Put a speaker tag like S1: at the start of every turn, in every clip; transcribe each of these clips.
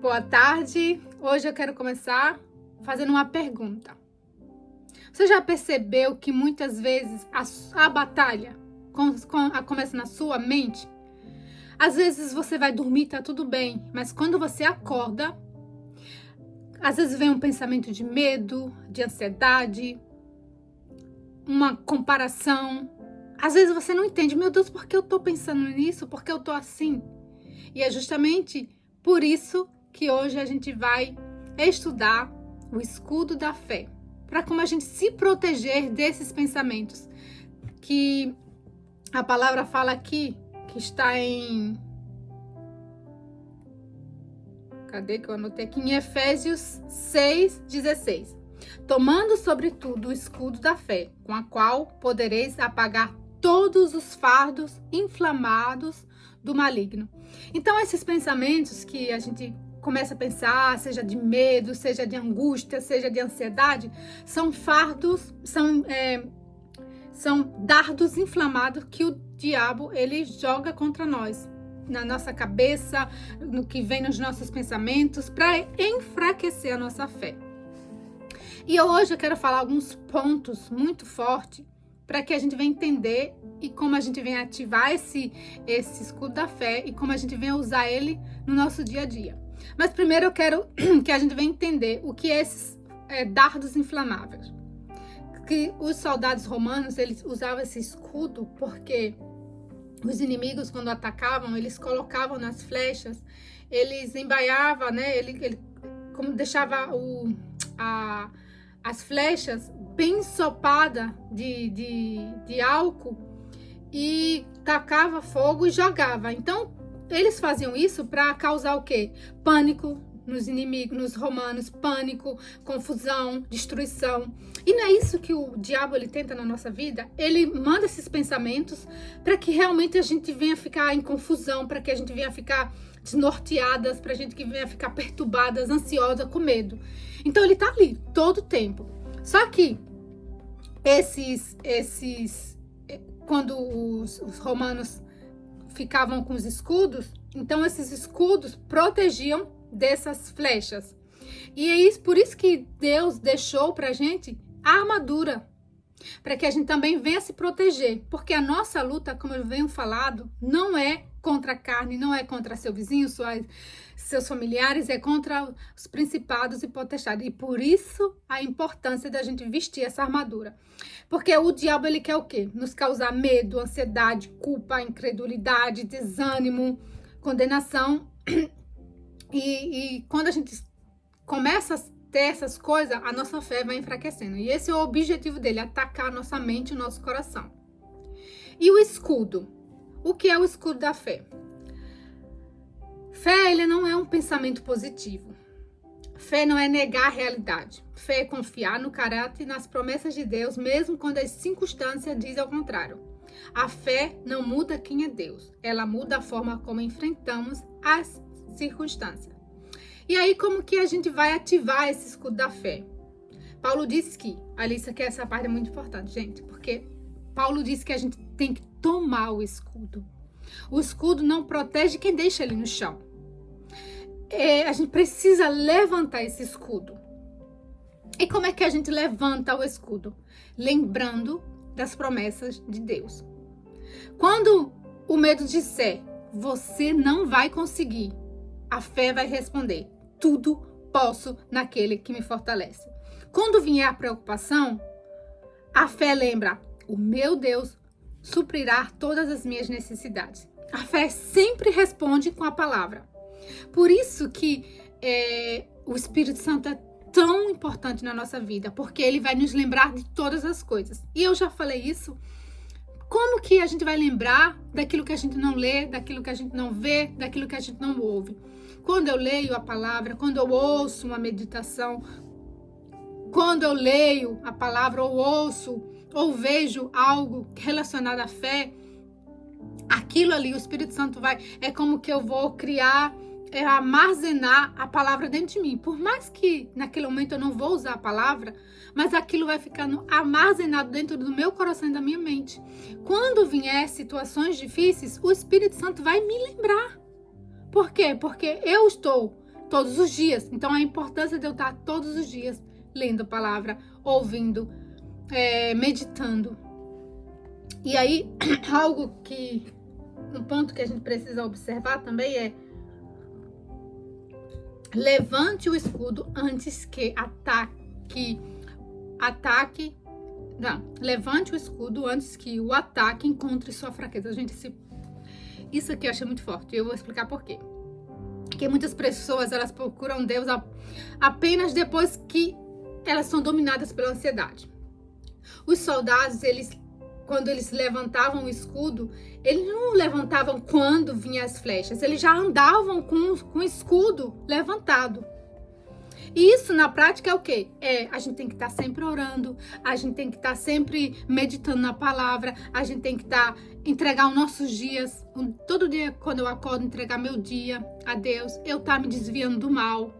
S1: Boa tarde. Hoje eu quero começar fazendo uma pergunta. Você já percebeu que muitas vezes a batalha começa na sua mente? Às vezes você vai dormir, tá tudo bem, mas quando você acorda, às vezes vem um pensamento de medo, de ansiedade, uma comparação. Às vezes você não entende, meu Deus, por que eu tô pensando nisso? Por que eu tô assim? E é justamente por isso que hoje a gente vai estudar o escudo da fé, para como a gente se proteger desses pensamentos que a palavra fala aqui, que está em... Cadê que eu anotei aqui? Em Efésios 6:16. Tomando sobretudo o escudo da fé, com a qual podereis apagar todos os fardos inflamados do maligno. Então, esses pensamentos que a gente começa a pensar, seja de medo, seja de angústia, seja de ansiedade, são fardos, são dardos inflamados que o diabo ele joga contra nós, na nossa cabeça, no que vem nos nossos pensamentos, para enfraquecer a nossa fé. E hoje eu quero falar alguns pontos muito fortes para que a gente venha entender e como a gente venha ativar esse escudo da fé e como a gente venha usar ele no nosso dia a dia. Mas primeiro eu quero que a gente venha entender o que é esses dardos inflamáveis. Que os soldados romanos, eles usavam esse escudo porque os inimigos, quando atacavam, eles colocavam nas flechas, eles embaiavam, né? Ele como deixava as flechas bem ensopada de álcool e tacava fogo e jogava. Então, eles faziam isso para causar o quê? Pânico nos inimigos, nos romanos, pânico, confusão, destruição. E não é isso que o diabo ele tenta na nossa vida? Ele manda esses pensamentos para que realmente a gente venha ficar em confusão, para que a gente venha ficar desnorteadas, para a gente que venha ficar perturbadas, ansiosa, com medo. Então ele tá ali todo o tempo. Só que quando os romanos ficavam com os escudos, então esses escudos protegiam dessas flechas. E é por isso que Deus deixou pra gente a armadura, para que a gente também venha se proteger, porque a nossa luta, como eu venho falado, não é contra a carne, não é contra seu vizinho, seus familiares, é contra os principados e potestades. E por isso a importância da gente vestir essa armadura. Porque o diabo, ele quer o quê? Nos causar medo, ansiedade, culpa, incredulidade, desânimo, condenação. E quando a gente começa a ter essas coisas, a nossa fé vai enfraquecendo. E esse é o objetivo dele, atacar a nossa mente e o nosso coração. E o escudo? O que é o escudo da fé? Fé, ele não é um pensamento positivo. Fé não é negar a realidade. Fé é confiar no caráter e nas promessas de Deus, mesmo quando as circunstâncias dizem ao contrário. A fé não muda quem é Deus. Ela muda a forma como enfrentamos as circunstâncias. E aí, como que a gente vai ativar esse escudo da fé? Paulo disse que, Alissa, que essa parte é muito importante, gente, porque Paulo disse que a gente tem que tomar o escudo. O escudo não protege quem deixa ele no chão. A gente precisa levantar esse escudo. E como é que a gente levanta o escudo? Lembrando das promessas de Deus. Quando o medo disser, você não vai conseguir, a fé vai responder, tudo posso naquele que me fortalece. Quando vier a preocupação, a fé lembra, o meu Deus suprirá todas as minhas necessidades. A fé sempre responde com a palavra. Por isso que o Espírito Santo é tão importante na nossa vida, porque ele vai nos lembrar de todas as coisas. E eu já falei isso. Como que a gente vai lembrar daquilo que a gente não lê, daquilo que a gente não vê, daquilo que a gente não ouve? Quando eu leio a palavra, quando eu ouço uma meditação, quando eu leio a palavra, ou ouço, ou vejo algo relacionado à fé, aquilo ali, o Espírito Santo é como que eu vou criar, armazenar a palavra dentro de mim. Por mais que naquele momento eu não vou usar a palavra, mas aquilo vai ficando armazenado dentro do meu coração e da minha mente. Quando vier situações difíceis, o Espírito Santo vai me lembrar. Por quê? Porque eu estou todos os dias. Então, a importância de eu estar todos os dias lendo a palavra, ouvindo, meditando. E aí, um ponto que a gente precisa observar também é: levante o escudo antes que levante o escudo antes que o ataque encontre sua fraqueza. Gente, isso aqui eu achei muito forte. Eu vou explicar por quê. Porque muitas pessoas, elas procuram Deus apenas depois que elas são dominadas pela ansiedade. Os soldados, quando eles levantavam o escudo, eles não levantavam quando vinham as flechas, eles já andavam com o escudo levantado. E isso na prática é o quê? A gente tem que estar sempre orando, a gente tem que estar sempre meditando na palavra, a gente tem que entregar os nossos dias, todo dia quando eu acordo, entregar meu dia a Deus, eu me desviando do mal.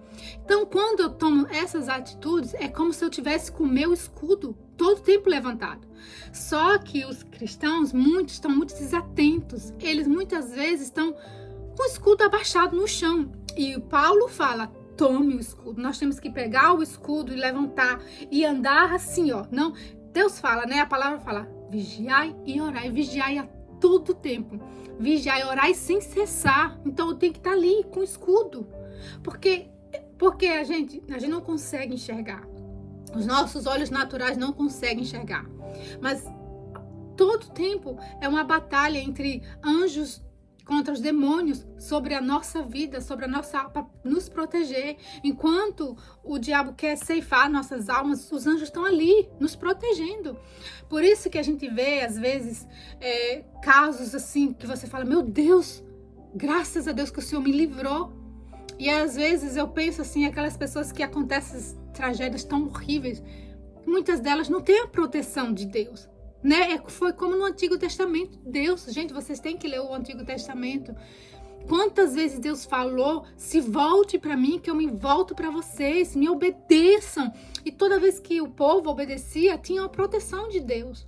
S1: Então, quando eu tomo essas atitudes, é como se eu tivesse com o meu escudo todo o tempo levantado. Só que os cristãos, muitos estão muito desatentos. Eles muitas vezes estão com o escudo abaixado no chão. E o Paulo fala: tome o escudo. Nós temos que pegar o escudo e levantar e andar assim, ó. Não, Deus fala, né? A palavra fala: vigiai e orai. Vigiai a todo tempo. Vigiai e orai sem cessar. Então eu tenho que estar ali com o escudo. Porque a gente não consegue enxergar. Os nossos olhos naturais não conseguem enxergar. Mas todo tempo é uma batalha entre anjos contra os demônios sobre a nossa vida, para nos proteger. Enquanto o diabo quer ceifar nossas almas, os anjos estão ali nos protegendo. Por isso que a gente vê, às vezes, casos assim que você fala: meu Deus, graças a Deus que o Senhor me livrou. E às vezes eu penso assim, aquelas pessoas que acontecem essas tragédias tão horríveis, muitas delas não têm a proteção de Deus, né? Foi como no Antigo Testamento. Deus, gente, vocês têm que ler o Antigo Testamento. Quantas vezes Deus falou: se volte para mim, que eu me volto para vocês, me obedeçam. E toda vez que o povo obedecia, tinha a proteção de Deus.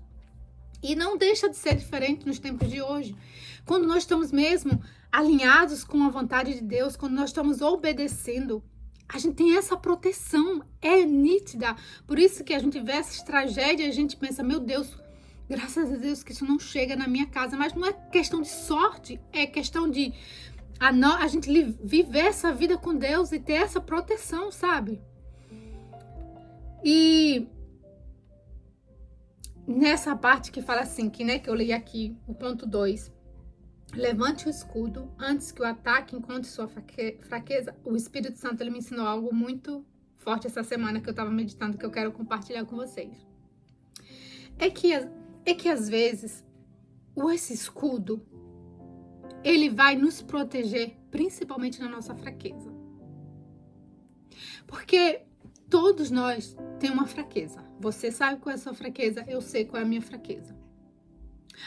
S1: E não deixa de ser diferente nos tempos de hoje. Quando nós estamos mesmo alinhados com a vontade de Deus, quando nós estamos obedecendo, a gente tem essa proteção, é nítida. Por isso que a gente vê essas tragédias, a gente pensa: meu Deus, graças a Deus que isso não chega na minha casa. Mas não é questão de sorte, é questão de a gente viver essa vida com Deus e ter essa proteção, sabe? E nessa parte que fala assim, que eu li aqui, o ponto 2, levante o escudo antes que o ataque encontre sua fraqueza. O Espírito Santo, ele me ensinou algo muito forte essa semana que eu estava meditando, que eu quero compartilhar com vocês. É que às vezes esse escudo, ele vai nos proteger principalmente na nossa fraqueza. Porque todos nós temos uma fraqueza. Você sabe qual é a sua fraqueza, eu sei qual é a minha fraqueza.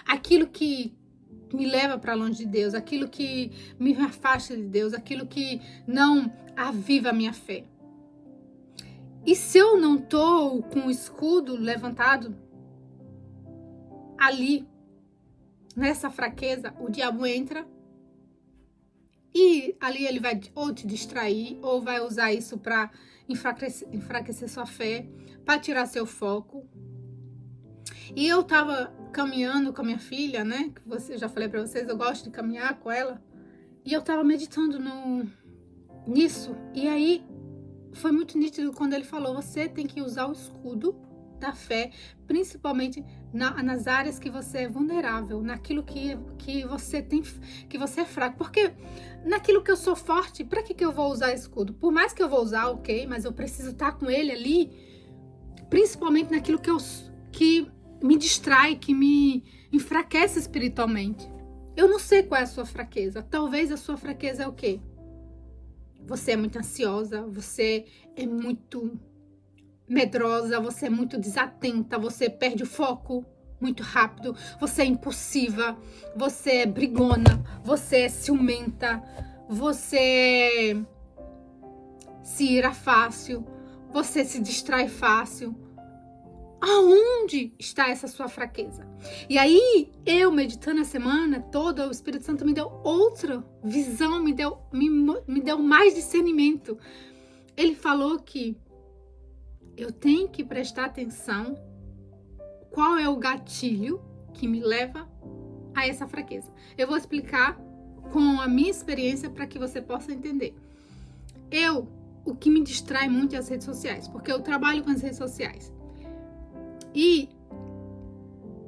S1: Aquilo que me leva para longe de Deus, aquilo que me afasta de Deus, aquilo que não aviva a minha fé. E se eu não estou com o escudo levantado ali, nessa fraqueza, o diabo entra e ali ele vai ou te distrair, ou vai usar isso para enfraquecer sua fé, para tirar seu foco. E eu tava caminhando com a minha filha, né? Que eu já falei pra vocês, eu gosto de caminhar com ela. E eu tava meditando nisso. E aí foi muito nítido quando ele falou: você tem que usar o escudo da fé, principalmente nas áreas que você é vulnerável, naquilo que você tem, que você é fraco. Porque naquilo que eu sou forte, pra que eu vou usar escudo? Por mais que eu vou usar, ok, mas eu preciso estar com ele ali, principalmente naquilo que me distrai, que me enfraquece espiritualmente. Eu não sei qual é a sua fraqueza. Talvez a sua fraqueza é o quê? Você é muito ansiosa, você é muito medrosa, você é muito desatenta, você perde o foco muito rápido, você é impulsiva, você é brigona, você é ciumenta, você se ira fácil, você se distrai fácil. Aonde está essa sua fraqueza? E aí, eu meditando a semana toda, o Espírito Santo me deu outra visão, me deu mais discernimento. Ele falou que eu tenho que prestar atenção qual é o gatilho que me leva a essa fraqueza. Eu vou explicar com a minha experiência para que você possa entender. O que me distrai muito é as redes sociais, porque eu trabalho com as redes sociais. E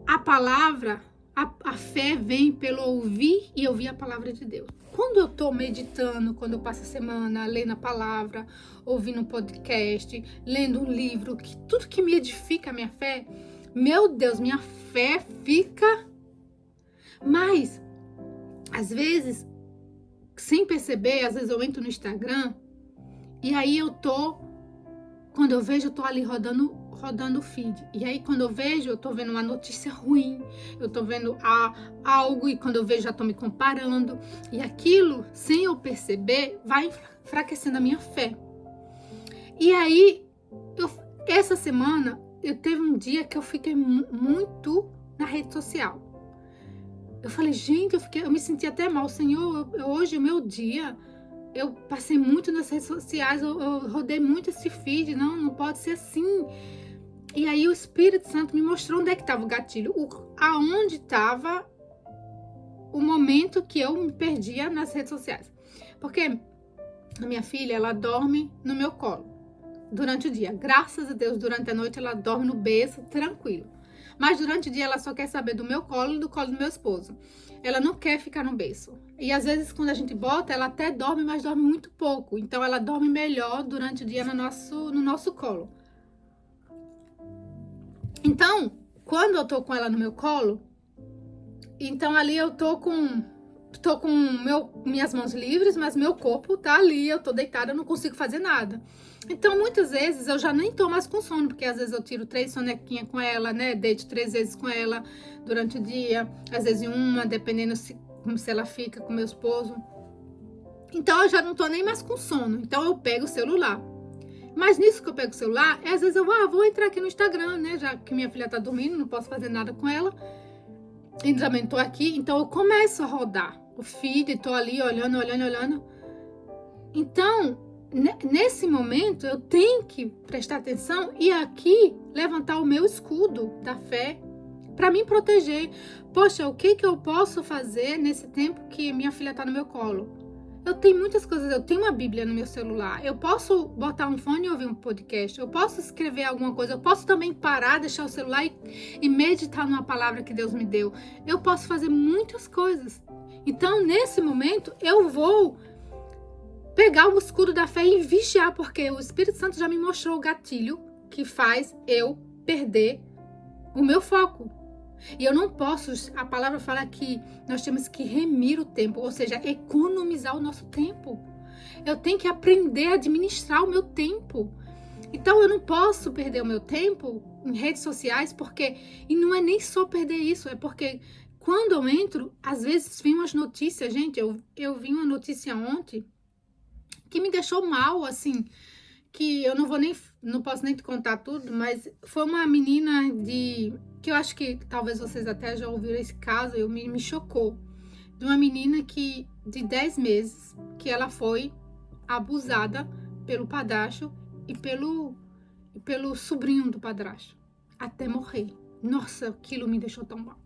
S1: a palavra, a fé vem pelo ouvir e ouvir a palavra de Deus. Quando eu estou meditando, quando eu passo a semana lendo a palavra, ouvindo um podcast, lendo um livro, tudo que me edifica a minha fé, meu Deus, minha fé fica... Mas, às vezes, sem perceber, às vezes eu entro no Instagram e aí quando eu vejo, eu tô ali rodando o feed. E aí, quando eu vejo, eu tô vendo uma notícia ruim, eu tô vendo algo, e quando eu vejo, já tô me comparando. E aquilo, sem eu perceber, vai enfraquecendo a minha fé. E aí, essa semana, eu teve um dia que eu fiquei muito na rede social. Eu falei, gente, eu me senti até mal. Senhor, hoje, o meu dia, eu passei muito nas redes sociais, eu rodei muito esse feed. Não pode ser assim. E aí o Espírito Santo me mostrou onde é que estava o gatilho, aonde estava o momento que eu me perdia nas redes sociais. Porque a minha filha, ela dorme no meu colo durante o dia. Graças a Deus, durante a noite ela dorme no berço, tranquilo. Mas durante o dia ela só quer saber do meu colo e do colo do meu esposo. Ela não quer ficar no berço. E às vezes quando a gente bota, ela até dorme, mas dorme muito pouco. Então ela dorme melhor durante o dia no nosso colo. Então, quando eu tô com ela no meu colo, então ali eu tô com minhas mãos livres, mas meu corpo tá ali, eu tô deitada, eu não consigo fazer nada. Então, muitas vezes, eu já nem tô mais com sono, porque às vezes eu tiro 3 sonequinhas com ela, né? Deito 3 vezes com ela durante o dia, às vezes uma, dependendo se ela fica com meu esposo. Então, eu já não tô nem mais com sono, então eu pego o celular. Mas nisso que eu pego o celular, às vezes eu vou entrar aqui no Instagram, né? Já que minha filha tá dormindo, não posso fazer nada com ela. E também tô aqui, então eu começo a rodar o feed, tô ali olhando. Então, nesse momento, eu tenho que prestar atenção e aqui levantar o meu escudo da fé para me proteger. Poxa, o que eu posso fazer nesse tempo que minha filha tá no meu colo? Eu tenho muitas coisas, eu tenho uma Bíblia no meu celular, eu posso botar um fone e ouvir um podcast, eu posso escrever alguma coisa, eu posso também parar, deixar o celular e meditar numa palavra que Deus me deu. Eu posso fazer muitas coisas. Então, nesse momento, eu vou pegar o escudo da fé e vigiar, porque o Espírito Santo já me mostrou o gatilho que faz eu perder o meu foco. E eu não posso, a palavra fala que nós temos que remir o tempo, ou seja, economizar o nosso tempo. Eu tenho que aprender a administrar o meu tempo. Então eu não posso perder o meu tempo em redes sociais, e não é nem só perder isso, é porque quando eu entro, às vezes vem umas notícias, gente, eu vi uma notícia ontem que me deixou mal, assim, que eu não posso nem te contar tudo, mas foi uma menina que eu acho que talvez vocês até já ouviram esse caso, me chocou, de uma menina de 10 meses, que ela foi abusada pelo padrasto e pelo sobrinho do padrasto, até morrer. Nossa, aquilo me deixou tão mal.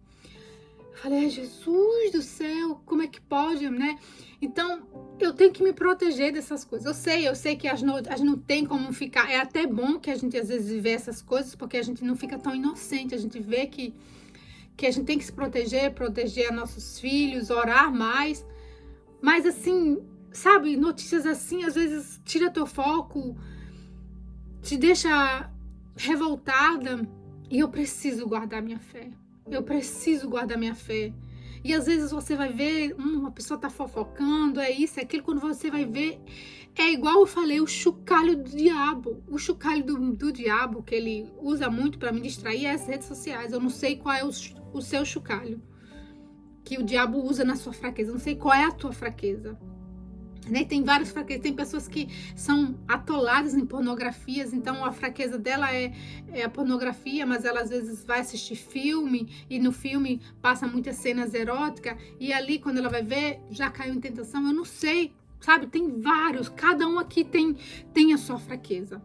S1: Eu falei, Jesus do céu, como é que pode, né? Então, eu tenho que me proteger dessas coisas. Eu sei que a gente não tem como ficar. É até bom que a gente às vezes vê essas coisas, porque a gente não fica tão inocente. A gente vê que a gente tem que se proteger a nossos filhos, orar mais. Mas assim, sabe, notícias assim, às vezes tira teu foco, te deixa revoltada. E eu preciso guardar minha fé. Eu preciso guardar minha fé. E às vezes você vai ver, uma pessoa tá fofocando, é isso, é aquilo. Quando você vai ver, é igual eu falei, o chocalho do diabo. O chocalho do diabo, que ele usa muito para me distrair, é as redes sociais. Eu não sei qual é o seu chocalho que o diabo usa na sua fraqueza. Eu não sei qual é a tua fraqueza. Né? Tem várias fraquezas, tem pessoas que são atoladas em pornografias, então a fraqueza dela é a pornografia, mas ela às vezes vai assistir filme e no filme passa muitas cenas eróticas e ali quando ela vai ver já caiu em tentação. Eu não sei, sabe, tem vários, cada um aqui tem a sua fraqueza.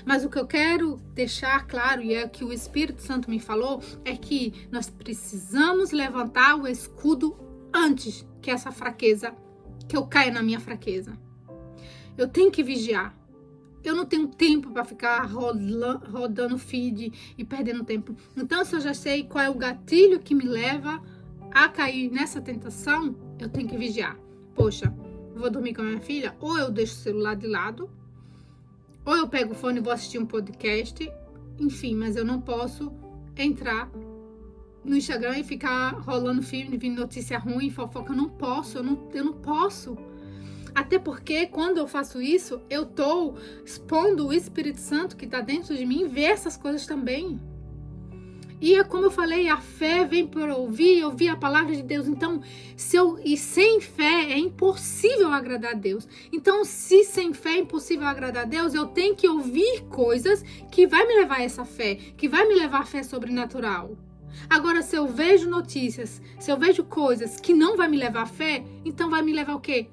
S1: Mas o que eu quero deixar claro, e é o que o Espírito Santo me falou, é que nós precisamos levantar o escudo antes que essa fraqueza, que eu caia na minha fraqueza. Eu tenho que vigiar. Eu não tenho tempo para ficar rodando feed e perdendo tempo. Então, se eu já sei qual é o gatilho que me leva a cair nessa tentação, eu tenho que vigiar. Poxa, vou dormir com a minha filha, ou eu deixo o celular de lado, ou eu pego o fone e vou assistir um podcast, enfim, mas eu não posso entrar no Instagram e ficar rolando filme, vindo notícia ruim, fofoca. Eu não posso, eu não posso. Até porque quando eu faço isso, eu tô expondo o Espírito Santo que tá dentro de mim ver essas coisas também. E é como eu falei, a fé vem por ouvir a palavra de Deus. Então, sem fé é impossível agradar a Deus. Então, se sem fé é impossível agradar a Deus, eu tenho que ouvir coisas que vai me levar a essa fé, que vai me levar a fé sobrenatural. Agora, se eu vejo notícias, se eu vejo coisas que não vai me levar a fé, então vai me levar o quê?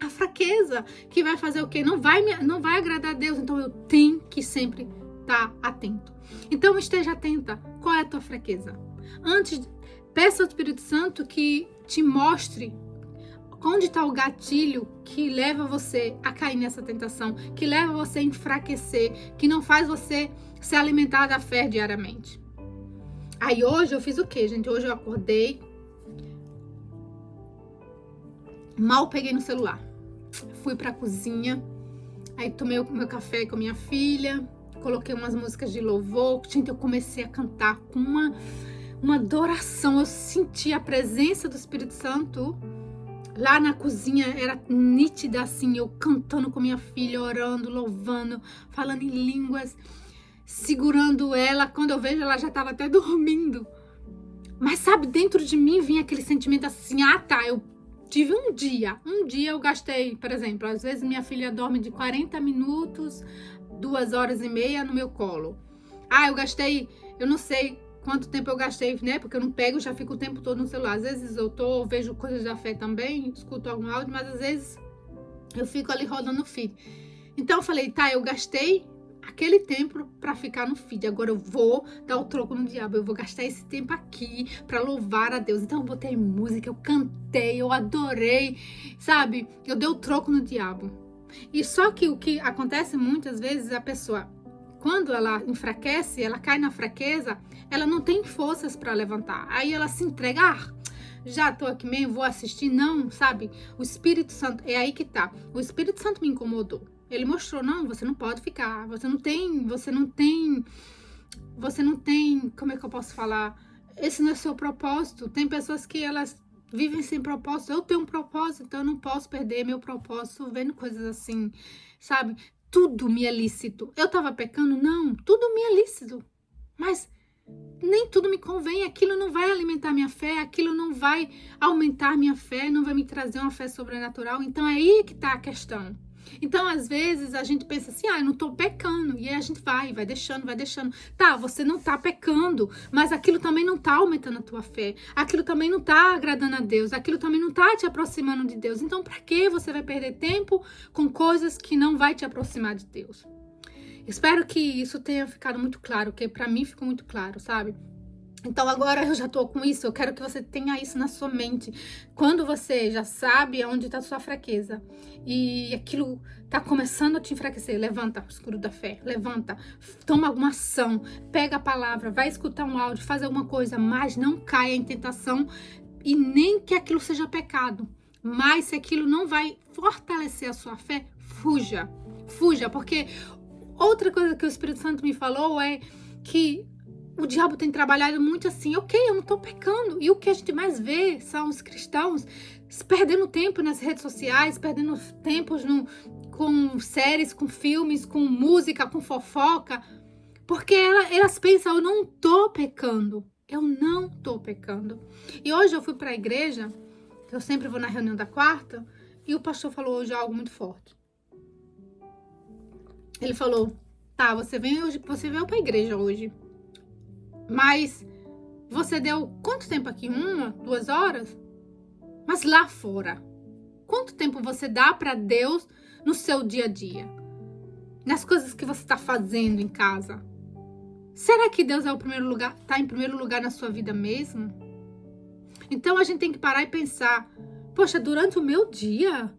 S1: A fraqueza, que vai fazer o quê? Não vai agradar a Deus. Então, eu tenho que sempre estar atento. Então, esteja atenta. Qual é a tua fraqueza? Antes, peça ao Espírito Santo que te mostre onde está o gatilho que leva você a cair nessa tentação, que leva você a enfraquecer, que não faz você se alimentar da fé diariamente. Aí hoje eu fiz o quê, gente? Hoje eu acordei, mal peguei no celular. Fui pra cozinha, aí tomei o meu café com a minha filha, coloquei umas músicas de louvor. Gente, eu comecei a cantar com uma adoração. Eu senti a presença do Espírito Santo lá na cozinha, era nítida assim, eu cantando com minha filha, orando, louvando, falando em línguas, segurando ela. Quando eu vejo, ela já estava até dormindo. Mas sabe, dentro de mim vinha aquele sentimento assim, eu tive um dia eu gastei, por exemplo, às vezes minha filha dorme de 40 minutos, 2h30 no meu colo. Eu não sei quanto tempo eu gastei, né? Porque eu não pego, já fico o tempo todo no celular. Às vezes eu vejo coisas da fé também, escuto algum áudio, mas às vezes eu fico ali rodando o feed. Então eu falei, eu gastei aquele tempo para ficar no feed. Agora eu vou dar o troco no diabo. Eu vou gastar esse tempo aqui para louvar a Deus. Então eu botei música, eu cantei, eu adorei, sabe? Eu dei o troco no diabo. E só que o que acontece muitas vezes, a pessoa, quando ela enfraquece, ela cai na fraqueza, ela não tem forças para levantar. Aí ela se entrega, já tô aqui mesmo, vou assistir. Não, sabe? O Espírito Santo, é aí que tá. O Espírito Santo me incomodou. Ele mostrou, não, você não pode ficar, você não tem, como é que eu posso falar? Esse não é seu propósito. Tem pessoas que elas vivem sem propósito. Eu tenho um propósito, então eu não posso perder meu propósito vendo coisas assim, sabe? Tudo me é lícito. Eu tava pecando? Não, tudo me é lícito. Mas nem tudo me convém, aquilo não vai alimentar minha fé, aquilo não vai aumentar minha fé, não vai me trazer uma fé sobrenatural. Então é aí que tá a questão. Então, às vezes, a gente pensa assim, eu não tô pecando. E aí a gente vai deixando. Tá, você não tá pecando, mas aquilo também não tá aumentando a tua fé. Aquilo também não tá agradando a Deus. Aquilo também não tá te aproximando de Deus. Então, pra que você vai perder tempo com coisas que não vai te aproximar de Deus? Espero que isso tenha ficado muito claro, porque pra mim ficou muito claro, sabe? Então agora eu já tô com isso, eu quero que você tenha isso na sua mente. Quando você já sabe onde está a sua fraqueza e aquilo tá começando a te enfraquecer, levanta, escuro da fé, levanta, toma alguma ação, pega a palavra, vai escutar um áudio, faz alguma coisa, mas não caia em tentação e nem que aquilo seja pecado. Mas se aquilo não vai fortalecer a sua fé, fuja, porque outra coisa que o Espírito Santo me falou é que o diabo tem trabalhado muito assim, eu não tô pecando. E o que a gente mais vê são os cristãos perdendo tempo nas redes sociais, perdendo tempo com séries, com filmes, com música, com fofoca. Porque elas pensam, eu não tô pecando. E hoje eu fui pra igreja, eu sempre vou na reunião da quarta, E o pastor falou hoje algo muito forte. Ele falou, tá, você veio para a igreja hoje, mas você deu quanto tempo aqui? 1, 2 horas? Mas lá fora, quanto tempo você dá para Deus no seu dia a dia? Nas coisas que você está fazendo em casa? Será que Deus é o primeiro lugar, está em primeiro lugar na sua vida mesmo? Então a gente tem que parar e pensar, poxa, durante o meu dia,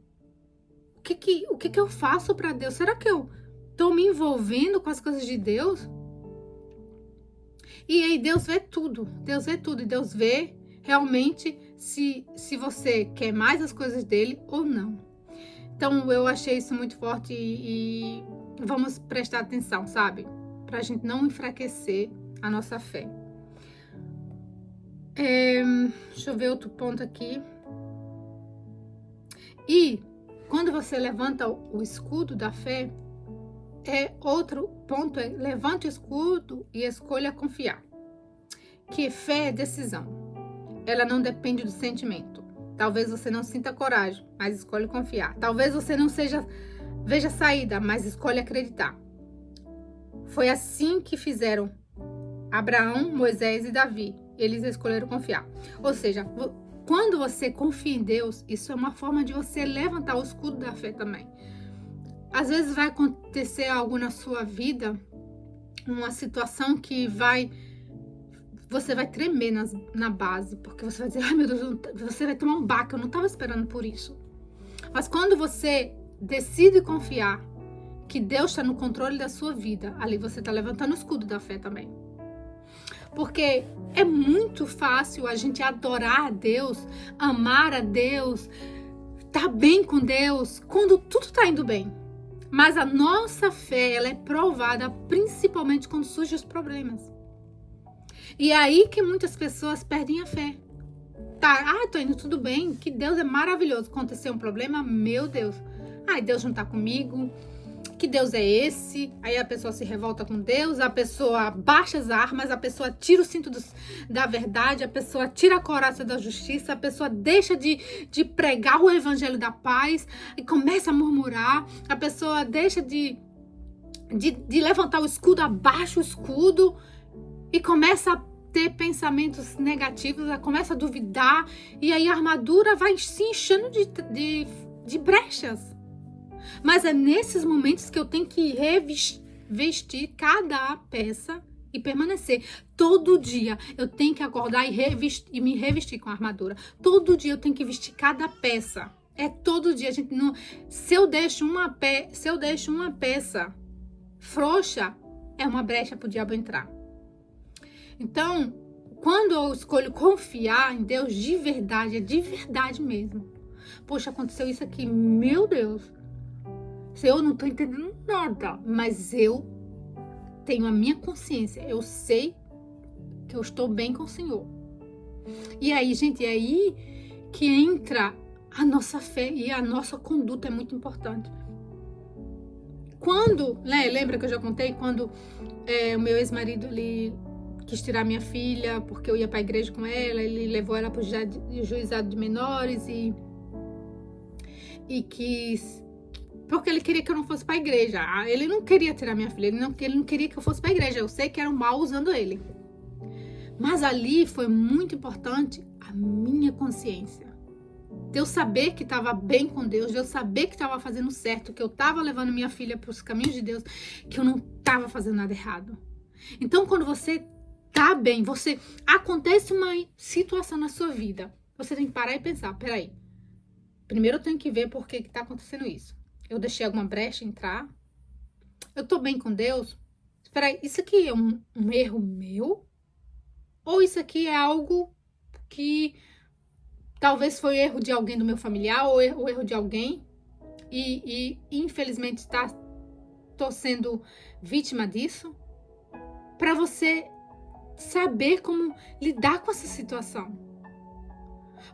S1: o que eu faço para Deus? Será que eu estou me envolvendo com as coisas de Deus? E aí Deus vê tudo e Deus vê realmente se você quer mais as coisas dele ou não. Então eu achei isso muito forte e vamos prestar atenção, sabe? Pra gente não enfraquecer a nossa fé. Deixa eu ver outro ponto aqui. E quando você levanta o escudo da fé, outro ponto levante o escudo e escolha confiar. Que fé é decisão. Ela não depende do sentimento. Talvez você não sinta coragem, mas escolhe confiar. Talvez você não veja saída, mas escolhe acreditar. Foi assim que fizeram Abraão, Moisés e Davi. Eles escolheram confiar. Ou seja, quando você confia em Deus, isso é uma forma de você levantar o escudo da fé também. Às vezes vai acontecer algo na sua vida, uma situação que você vai tremer na base, porque você vai dizer, ai meu Deus, você vai tomar um baque, eu não estava esperando por isso. Mas quando você decide confiar que Deus está no controle da sua vida, ali você está levantando o escudo da fé também. Porque é muito fácil a gente adorar a Deus, amar a Deus, estar bem com Deus, quando tudo está indo bem. Mas a nossa fé, ela é provada principalmente quando surgem os problemas. E é aí que muitas pessoas perdem a fé. Tá, tô indo tudo bem, que Deus é maravilhoso. Aconteceu um problema, meu Deus. Ai, Deus não tá comigo. Que Deus é esse? Aí a pessoa se revolta com Deus, a pessoa baixa as armas, a pessoa tira o cinto da verdade, a pessoa tira a couraça da justiça, a pessoa deixa de pregar o evangelho da paz e começa a murmurar, a pessoa deixa de levantar o escudo, abaixa o escudo e começa a ter pensamentos negativos, ela começa a duvidar e aí a armadura vai se enchendo de brechas. Mas é nesses momentos que eu tenho que revestir cada peça e permanecer. Todo dia eu tenho que acordar e me revestir com a armadura. Todo dia eu tenho que vestir cada peça. É todo dia. A gente não. Se eu deixo uma peça frouxa, é uma brecha para o diabo entrar. Então, quando eu escolho confiar em Deus de verdade, é de verdade mesmo. Poxa, aconteceu isso aqui, meu Deus. Eu não tô entendendo nada, mas eu tenho a minha consciência. Eu sei que eu estou bem com o Senhor. E aí, gente, é aí que entra a nossa fé e a nossa conduta é muito importante. Quando, lembra que eu já contei, quando o meu ex-marido, ele quis tirar minha filha porque eu ia para a igreja com ela, ele levou ela para o juizado de menores e quis... Porque ele queria que eu não fosse para a igreja. Ele não queria tirar minha filha, ele não queria que eu fosse para a igreja. Eu sei que era um mal usando ele. Mas ali foi muito importante a minha consciência. De eu saber que estava bem com Deus, de eu saber que estava fazendo certo, que eu estava levando minha filha para os caminhos de Deus, que eu não estava fazendo nada errado. Então, quando você tá bem, acontece uma situação na sua vida, você tem que parar e pensar, peraí, primeiro eu tenho que ver por que está acontecendo isso. Eu deixei alguma brecha entrar? Eu tô bem com Deus? Espera aí, isso aqui é um erro meu? Ou isso aqui é algo que talvez foi erro de alguém do meu familiar ou erro de alguém e infelizmente tô sendo vítima disso? Para você saber como lidar com essa situação.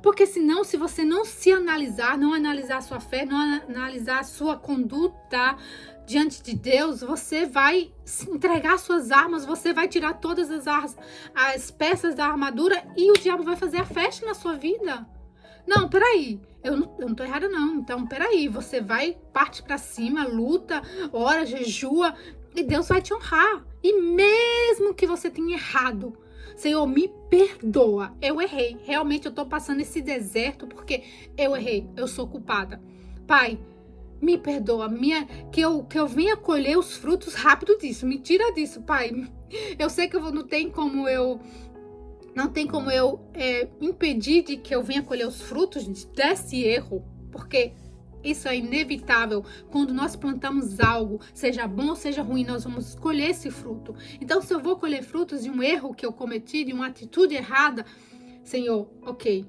S1: Porque senão, se você não se analisar, não analisar a sua fé, não analisar a sua conduta diante de Deus, você vai entregar suas armas, você vai tirar todas as peças da armadura e o diabo vai fazer a festa na sua vida. Não, peraí, eu não tô errada não. Então, peraí, você vai, parte pra cima, luta, ora, jejua, e Deus vai te honrar. E mesmo que você tenha errado, Senhor, me perdoa, eu errei. Realmente eu tô passando esse deserto porque eu errei, eu sou culpada. Pai, me perdoa, que eu venha colher os frutos rápido disso. Me tira disso, Pai. Eu sei que não tem como eu impedir de que eu venha colher os frutos desse erro, porque isso é inevitável. Quando nós plantamos algo, seja bom ou seja ruim, nós vamos colher esse fruto. Então, se eu vou colher frutos de um erro que eu cometi, de uma atitude errada, Senhor, ok,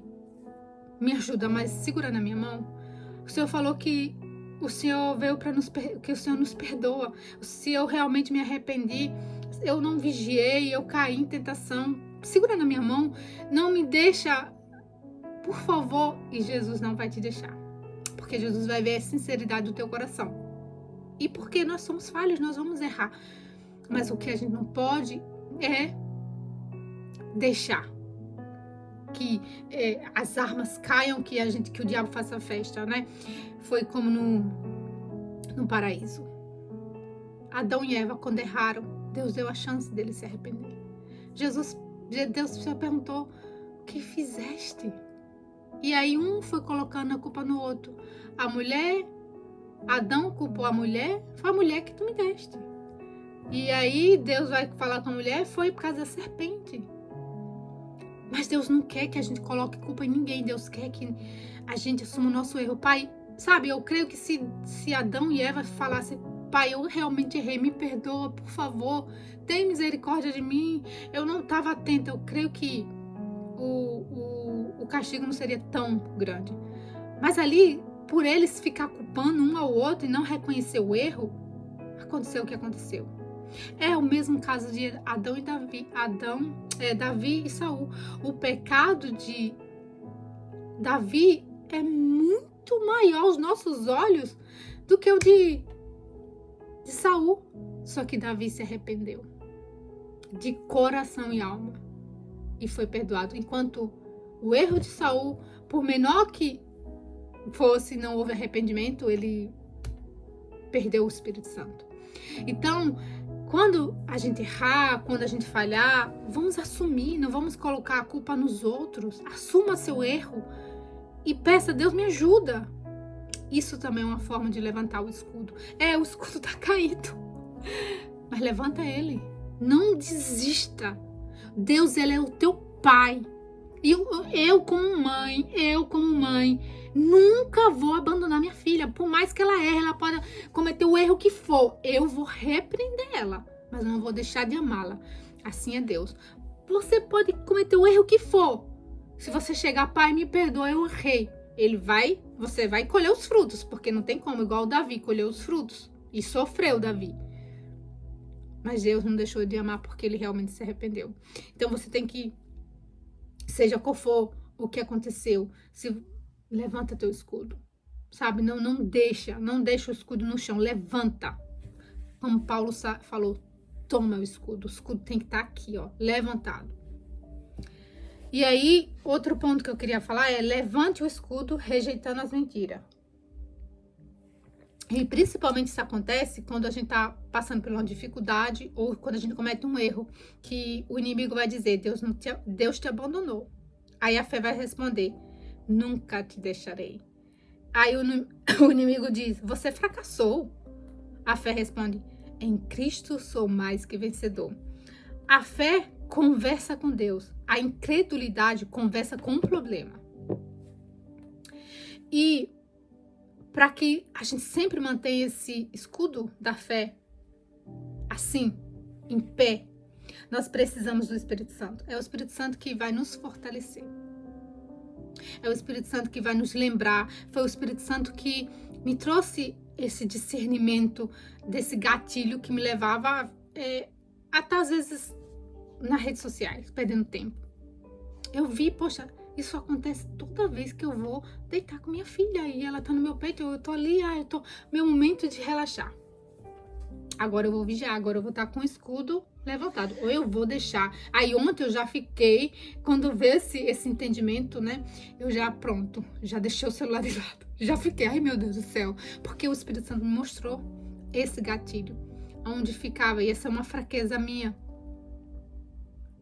S1: me ajuda, mas segura na minha mão. O Senhor falou que o Senhor veio para que o Senhor nos perdoa. Se eu realmente me arrependi, eu não vigiei, eu caí em tentação, segura na minha mão, não me deixa, por favor. E Jesus não vai te deixar, porque Jesus vai ver a sinceridade do teu coração. E porque nós somos falhos, nós vamos errar. Mas o que a gente não pode é deixar que as armas caiam, que o diabo faça festa, né? Foi como no paraíso. Adão e Eva, quando erraram, Deus deu a chance deles se arrepender. Deus já perguntou: o que fizeste? E aí um foi colocando a culpa no outro. A mulher, Adão culpou a mulher, foi a mulher que tu me deste. E aí Deus vai falar com a mulher, foi por causa da serpente. Mas Deus não quer que a gente coloque culpa em ninguém. Deus quer que a gente assuma o nosso erro. Pai, sabe, eu creio que se Adão e Eva falassem: Pai, eu realmente errei, me perdoa, por favor, tem misericórdia de mim, eu não estava atenta, eu creio que o castigo não seria tão grande. Mas ali, por eles ficar culpando um ao outro e não reconhecer o erro, aconteceu o que aconteceu. É o mesmo caso de Adão e Davi, Davi e Saul. O pecado de Davi é muito maior aos nossos olhos do que o de Saul. Só que Davi se arrependeu de coração e alma e foi perdoado, enquanto o erro de Saul, por menor que fosse, não houve arrependimento, ele perdeu o Espírito Santo. Então, quando a gente errar, quando a gente falhar, vamos assumir, não vamos colocar a culpa nos outros. Assuma seu erro e peça: Deus, me ajuda. Isso também é uma forma de levantar o escudo. O escudo tá caído, mas levanta ele. Não desista. Deus, ele é o teu pai. E eu como mãe, nunca vou abandonar minha filha. Por mais que ela erre, ela pode cometer o erro que for, eu vou repreender ela, mas não vou deixar de amá-la. Assim é Deus. Você pode cometer o erro que for. Se você chegar: Pai, me perdoa, eu errei, você vai colher os frutos, porque não tem como, igual o Davi colheu os frutos e sofreu Davi. Mas Deus não deixou de amar porque ele realmente se arrependeu. Então você tem que, seja qual for o que aconteceu, levanta teu escudo, sabe? Não deixa o escudo no chão, levanta. Como Paulo falou, toma o escudo tem que estar aqui, ó, levantado. E aí, outro ponto que eu queria falar é: levante o escudo rejeitando as mentiras. E principalmente isso acontece quando a gente tá passando por uma dificuldade ou quando a gente comete um erro, que o inimigo vai dizer: Deus te abandonou. Aí a fé vai responder: nunca te deixarei. Aí o inimigo diz: você fracassou. A fé responde: em Cristo sou mais que vencedor. A fé conversa com Deus. A incredulidade conversa com o problema. E para que a gente sempre mantenha esse escudo da fé assim, em pé, nós precisamos do Espírito Santo. É o Espírito Santo que vai nos fortalecer. É o Espírito Santo que vai nos lembrar. Foi o Espírito Santo que me trouxe esse discernimento desse gatilho que me levava até às vezes nas redes sociais, perdendo tempo. Eu vi, poxa, isso acontece toda vez que eu vou deitar com minha filha e ela tá no meu peito, eu tô ali, meu momento de relaxar. Agora eu vou vigiar, agora eu vou estar com o escudo levantado. Ou eu vou deixar. Aí ontem eu já fiquei, quando veio esse entendimento, né? Eu já, pronto, já deixei o celular de lado. Já fiquei, ai meu Deus do céu. Porque o Espírito Santo me mostrou esse gatilho. Onde ficava, e essa é uma fraqueza minha.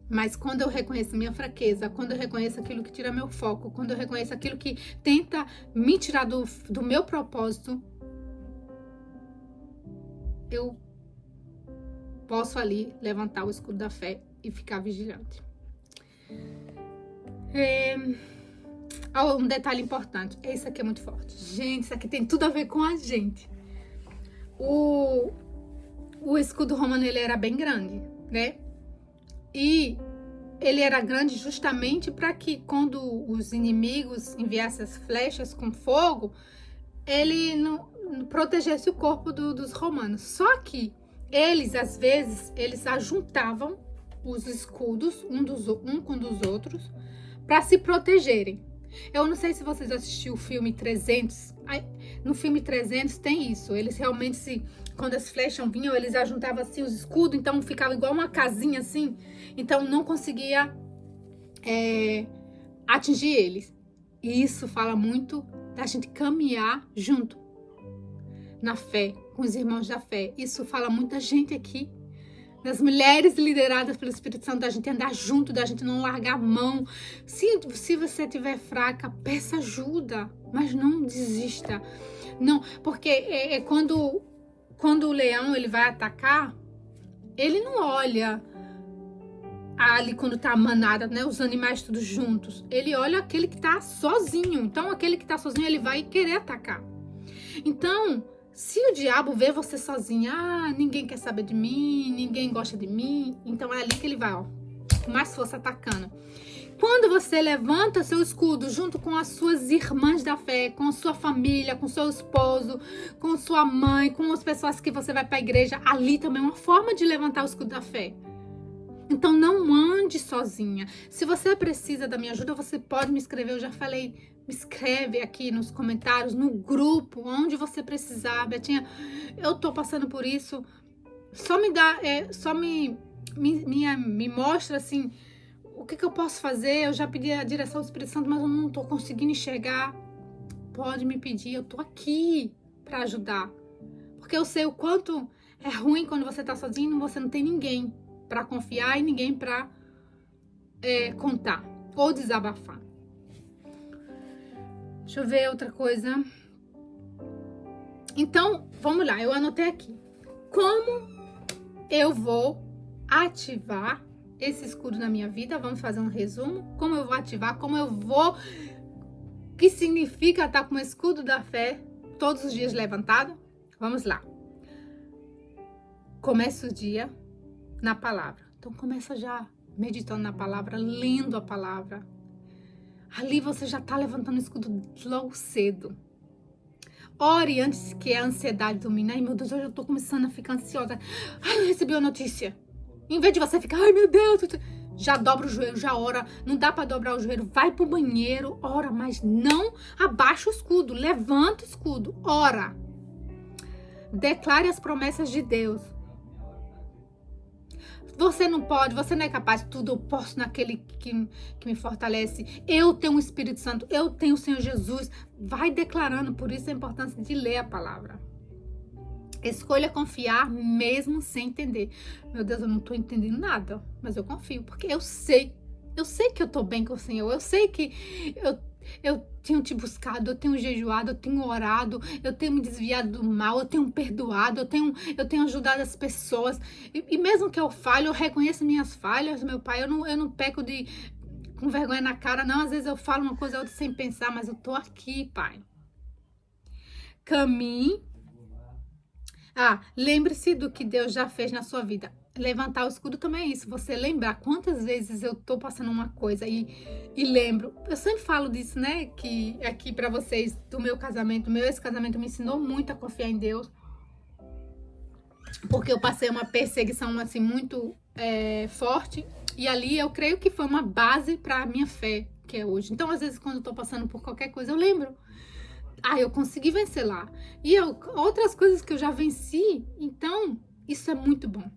S1: Mas quando eu reconheço minha fraqueza, quando eu reconheço aquilo que tira meu foco, quando eu reconheço aquilo que tenta me tirar do meu propósito, eu posso ali levantar o escudo da fé e ficar vigilante. Um detalhe importante, esse aqui é muito forte. Gente, isso aqui tem tudo a ver com a gente. O escudo romano, ele era bem grande, né? E ele era grande justamente para que quando os inimigos enviassem as flechas com fogo, ele não protegesse o corpo dos romanos. Só que eles, às vezes, eles ajuntavam os escudos um com os outros para se protegerem. Eu não sei se vocês assistiram o filme 300. No filme 300 tem isso. Eles realmente, quando as flechas vinham, eles ajuntavam assim os escudos, então ficava igual uma casinha assim. Então não conseguia atingir eles. E isso fala muito da gente caminhar junto na fé, com os irmãos da fé. Isso fala muito da gente aqui, das mulheres lideradas pelo Espírito Santo, da gente andar junto, da gente não largar a mão. Se você estiver fraca, peça ajuda, mas não desista. Não, porque quando o leão ele vai atacar, ele não olha ali quando tá a manada, né, os animais todos juntos. Ele olha aquele que tá sozinho. Então, aquele que tá sozinho, ele vai querer atacar. Então, se o diabo vê você sozinha, ninguém quer saber de mim, ninguém gosta de mim, então é ali que ele vai, ó, com mais força atacando. Quando você levanta seu escudo junto com as suas irmãs da fé, com sua família, com seu esposo, com sua mãe, com as pessoas que você vai para a igreja, ali também é uma forma de levantar o escudo da fé. Então não ande sozinha. Se você precisa da minha ajuda, você pode me escrever, eu já falei, me escreve aqui nos comentários, no grupo, onde você precisar. Betinha, eu tô passando por isso, só me dá, me mostra assim, o que eu posso fazer. Eu já pedi a direção do Espírito Santo, mas eu não tô conseguindo enxergar. Pode me pedir, eu tô aqui para ajudar. Porque eu sei o quanto é ruim quando você tá sozinho e você não tem ninguém para confiar e ninguém para contar ou desabafar. Deixa eu ver outra coisa. Então, vamos lá, eu anotei aqui. Como eu vou ativar esse escudo na minha vida? Vamos fazer um resumo. Como eu vou ativar? Como eu vou... O que significa estar com o escudo da fé todos os dias levantado? Vamos lá. Começa o dia na palavra. Então começa já meditando na palavra, lendo a palavra. Ali você já está levantando o escudo logo cedo. Ore antes que a ansiedade domine. Ai meu Deus, hoje eu estou começando a ficar ansiosa. Ai, eu recebi uma notícia. Em vez de você ficar, ai meu Deus, já dobra o joelho, já ora. Não dá para dobrar o joelho, vai pro banheiro, ora, mas não abaixa o escudo, levanta o escudo, ora. Declare as promessas de Deus. Você não pode, você não é capaz, tudo eu posso naquele que me fortalece. Eu tenho o Espírito Santo, eu tenho o Senhor Jesus. Vai declarando, por isso a importância de ler a palavra. Escolha confiar mesmo sem entender. Meu Deus, eu não tô entendendo nada, mas eu confio, porque eu sei que eu tô bem com o Senhor, eu sei que eu tenho te buscado, eu tenho jejuado, eu tenho orado, eu tenho me desviado do mal, eu tenho perdoado, eu tenho ajudado as pessoas. E mesmo que eu falhe, eu reconheço minhas falhas, meu Pai. Eu não peco com vergonha na cara, não. Às vezes eu falo uma coisa ou outra sem pensar, mas eu tô aqui, Pai. Caminhe. Lembre-se do que Deus já fez na sua vida. Levantar o escudo também é isso. Você lembrar quantas vezes eu tô passando uma coisa e lembro. Eu sempre falo disso, né? Que aqui pra vocês, do meu casamento. Meu ex-casamento me ensinou muito a confiar em Deus. Porque eu passei uma perseguição assim muito forte. E ali eu creio que foi uma base pra minha fé, que é hoje. Então, às vezes, quando eu tô passando por qualquer coisa, eu lembro. Eu consegui vencer lá. E outras coisas que eu já venci. Então, Isso é muito bom.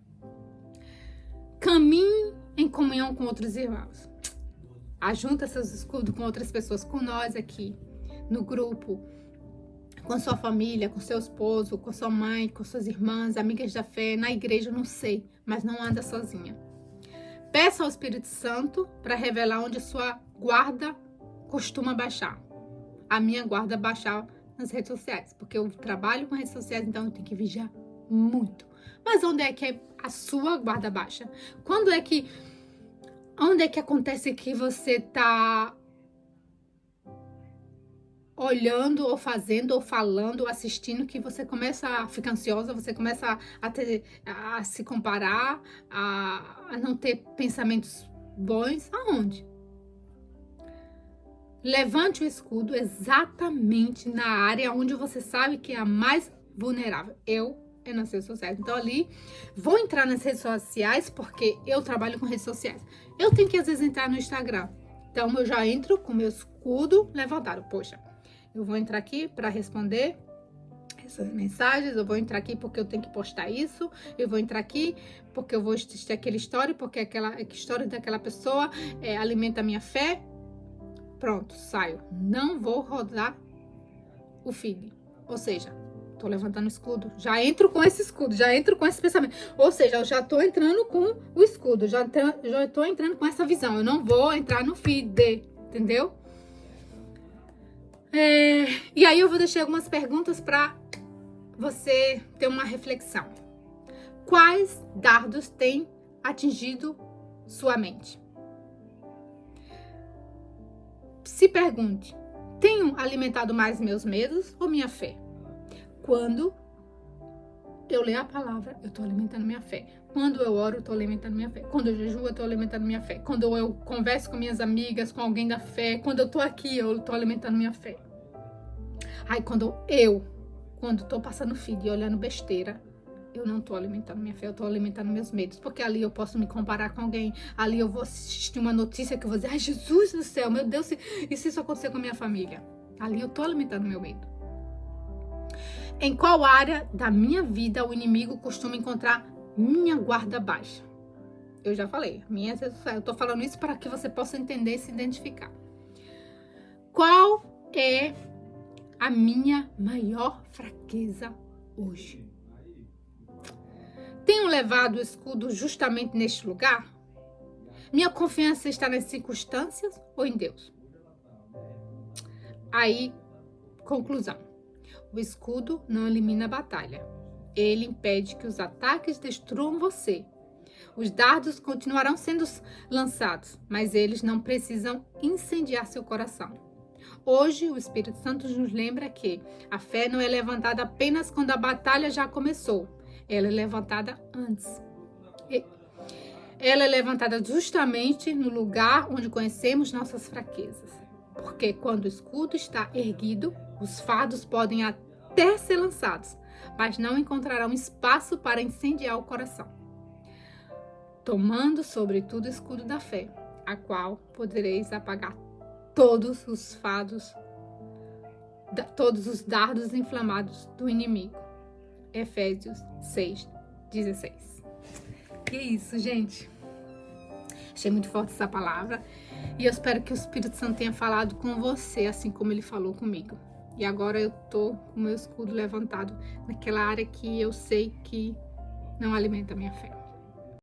S1: Caminhe em comunhão com outros irmãos. Ajunta seus escudos com outras pessoas, com nós aqui no grupo, com sua família, com seu esposo, com sua mãe, com suas irmãs, amigas da fé, na igreja, não sei, mas não anda sozinha. Peça ao Espírito Santo para revelar onde sua guarda costuma baixar. A minha guarda baixar nas redes sociais, porque eu trabalho com redes sociais, então eu tenho que vigiar muito. Mas onde é que é a sua guarda baixa? Onde é que acontece que você tá olhando, ou fazendo, ou falando, ou assistindo, que você começa a ficar ansiosa, você começa a se comparar, a não ter pensamentos bons? Aonde? Levante o escudo exatamente na área onde você sabe que é a mais vulnerável. É nas redes sociais. Então ali, vou entrar nas redes sociais porque eu trabalho com redes sociais. Eu tenho que às vezes entrar no Instagram. Então eu já entro com meu escudo levantado. Poxa, eu vou entrar aqui para responder essas mensagens, eu vou entrar aqui porque eu tenho que postar isso, eu vou entrar aqui porque eu vou assistir aquela história, porque aquela história daquela pessoa alimenta a minha fé. Pronto, saio. Não vou rodar o feed. Ou seja, tô levantando o escudo, já entro com esse escudo, já entro com esse pensamento. Ou seja, eu já tô entrando com o escudo, já tô entrando com essa visão. Eu não vou entrar no feed, entendeu? E aí eu vou deixar algumas perguntas para você ter uma reflexão. Quais dardos têm atingido sua mente? Se pergunte, tenho alimentado mais meus medos ou minha fé? Quando eu leio a palavra, eu estou alimentando minha fé. Quando eu oro, eu estou alimentando minha fé. Quando eu jejuo, eu estou alimentando minha fé. Quando eu converso com minhas amigas, com alguém da fé, quando eu estou aqui, eu estou alimentando minha fé. Aí quando estou passando feed e olhando besteira, eu não estou alimentando minha fé, eu estou alimentando meus medos. Porque ali eu posso me comparar com alguém, ali eu vou assistir uma notícia que eu vou dizer, ai Jesus do céu, meu Deus, e se isso acontecer com a minha família? Ali eu estou alimentando meu medo. Em qual área da minha vida o inimigo costuma encontrar minha guarda baixa? Eu já falei, eu tô falando isso para que você possa entender e se identificar. Qual é a minha maior fraqueza hoje? Tenho levado o escudo justamente neste lugar? Minha confiança está nas circunstâncias ou em Deus? Aí, conclusão. O escudo não elimina a batalha. Ele impede que os ataques destruam você. Os dardos continuarão sendo lançados, mas eles não precisam incendiar seu coração. Hoje, o Espírito Santo nos lembra que a fé não é levantada apenas quando a batalha já começou. Ela é levantada antes. Ela é levantada justamente no lugar onde conhecemos nossas fraquezas. Porque quando o escudo está erguido, os fardos podem até ser lançados, mas não encontrarão espaço para incendiar o coração. Tomando sobretudo o escudo da fé, a qual podereis apagar todos os fardos, todos os dardos inflamados do inimigo. Efésios 6:16. E é isso, gente. Achei muito forte essa palavra. E eu espero que o Espírito Santo tenha falado com você, assim como ele falou comigo. E agora eu tô com o meu escudo levantado naquela área que eu sei que não alimenta a minha fé.